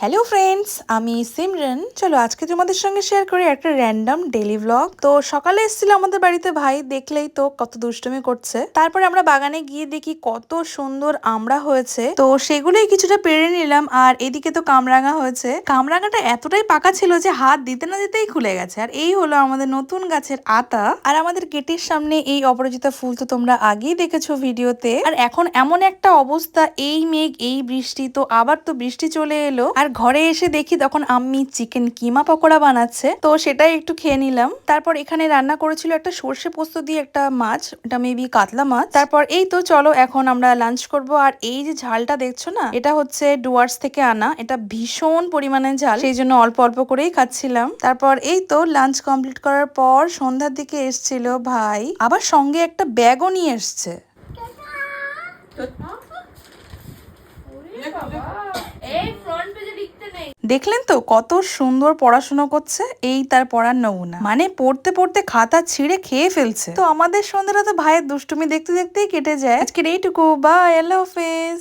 Hello friends, আমি সিমরান। চলো আজকে তোমাদের সঙ্গে শেয়ার করি একটা র্যান্ডম ডেইলি ভ্লগ। তো সকালে এসেছিল আমাদের বাড়িতে ভাই, দেখলেই তো কত দুষ্টুমি করছে। তারপরে আমরা বাগানে গিয়ে দেখি কত সুন্দর আমড়া হয়েছে, তো সেগুলোই কিছুটা পেড়ে নিলাম। আর এদিকে তো কামরাঙা হয়েছে। কামরাঙাটা এতটাই পাকা ছিল যে হাত দিতে না দিতেই খুলে গেছে। আর এই হলো আমাদের নতুন গাছের আতা। আর আমাদের গেটের সামনে এই অপরাজিতা ফুল তো তোমরা আগেই দেখেছো ভিডিওতে। আর এখন এমন একটা অবস্থা, এই মেঘ এই বৃষ্টি, তো আবার তো বৃষ্টি চলে এলো। আর ঘরে এসে দেখি তখন আম্মি চিকেন কিমা পকোড়া বানাচ্ছে, তো সেটাই একটু খেয়ে নিলাম। তারপর এখানে রান্না করেছিল একটা সর্ষে পোস্ত দিয়ে একটা মাছ, এটা মেবি কাতলা মাছ। তারপর এই তো চলো এখন আমরা লাঞ্চ করব। আর এই যে ঝালটা দেখছো না, এটা হচ্ছে ডুয়ার্স থেকে আনা, এটা ভীষণ পরিমাণে ঝাল, সেই জন্য অল্প অল্প করেই খাচ্ছিলাম। তারপর এই তো লাঞ্চ কমপ্লিট করার পর সন্ধ্যার দিকে এসছিল ভাই, আবার সঙ্গে একটা ব্যাগও নিয়ে এসছে। দেখলেন তো কত সুন্দর পড়াশোনা করছে, এই তার পড়ার নমুনা। মানে পড়তে পড়তে খাতা ছিঁড়ে খেয়ে ফেলছে। তো আমাদের সন্ধ্যাটা তো ভাইয়ের দুষ্টুমি দেখতে দেখতেই কেটে যায়। আজকের এইটুকু, বাই, আল্লাহ হাফেজ।